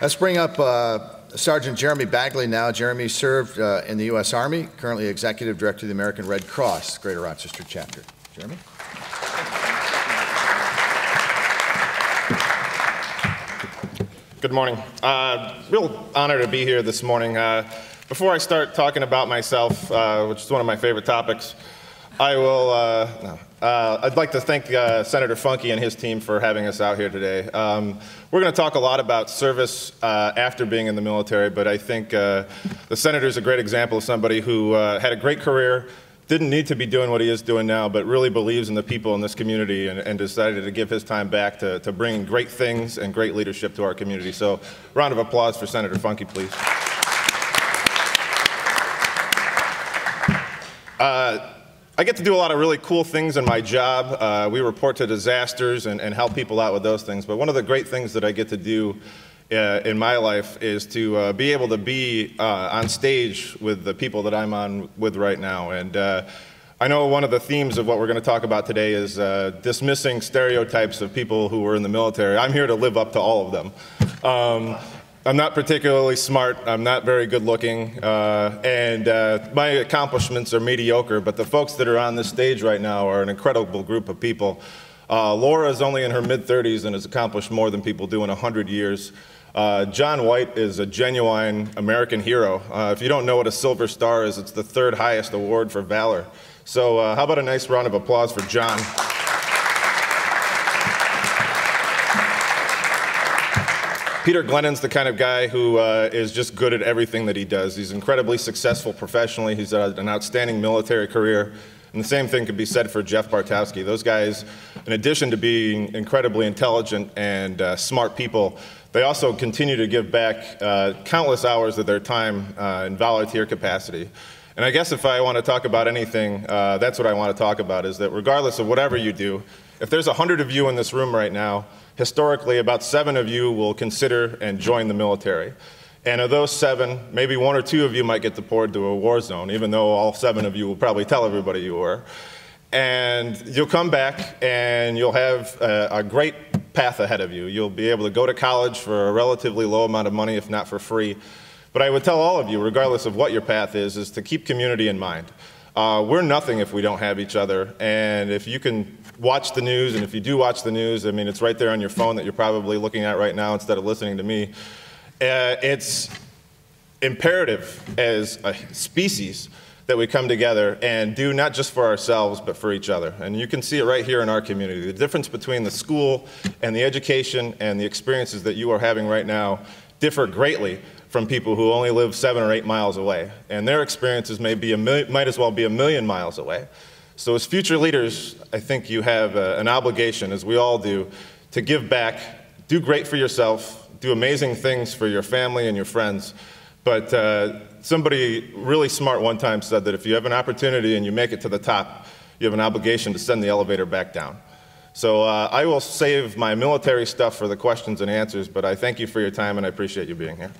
Let's bring up Sergeant Jeremy Bagley now. Jeremy served in the U.S. Army, currently Executive Director of the American Red Cross, Greater Rochester Chapter. Jeremy? Good morning. Real honor to be here this morning. Before I start talking about myself, which is one of my favorite topics, I'd like to thank Senator Funke and his team for having us out here today. We're going to talk a lot about service after being in the military, but I think the Senator is a great example of somebody who had a great career, didn't need to be doing what he is doing now, but really believes in the people in this community and decided to give his time back to bring great things and great leadership to our community. So, round of applause for Senator Funke, please. I get to do a lot of really cool things in my job. We report to disasters and help people out with those things. But one of the great things that I get to do in my life is to be able to be on stage with the people that I'm on with right now. And I know one of the themes of what we're going to talk about today is dismissing stereotypes of people who were in the military. I'm here to live up to all of them. I'm not particularly smart, I'm not very good looking, and my accomplishments are mediocre, but the folks that are on this stage right now are an incredible group of people. Laura is only in her mid-30s and has accomplished more than people do in 100 years. John White is a genuine American hero. If you don't know what a Silver Star is, it's the third highest award for valor. So how about a nice round of applause for John? Peter Glennon's the kind of guy who is just good at everything that he does. He's incredibly successful professionally. He's had an outstanding military career. And the same thing could be said for Jeff Bartowski. Those guys, in addition to being incredibly intelligent and smart people, they also continue to give back countless hours of their time in volunteer capacity. And I guess if I want to talk about anything, that's what I want to talk about, is that regardless of whatever you do, if there's 100 of you in this room right now, historically, about 7 of you will consider and join the military. And of those 7, maybe 1 or 2 of you might get deployed to a war zone, even though all 7 of you will probably tell everybody you were. And you'll come back and you'll have a great path ahead of you. You'll be able to go to college for a relatively low amount of money, if not for free. But I would tell all of you, regardless of what your path is to keep community in mind. We're nothing if we don't have each other, and if you can watch the news, and if you do watch the news, I mean, it's right there on your phone that you're probably looking at right now instead of listening to me. It's imperative as a species that we come together and do not just for ourselves, but for each other. And you can see it right here in our community. The difference between the school and the education and the experiences that you are having right now differ greatly from people who only live 7 or 8 miles away. And their experiences might as well be 1,000,000 miles away. So as future leaders, I think you have an obligation, as we all do, to give back, do great for yourself, do amazing things for your family and your friends. But somebody really smart one time said that if you have an opportunity and you make it to the top, you have an obligation to send the elevator back down. So I will save my military stuff for the questions and answers, but I thank you for your time and I appreciate you being here.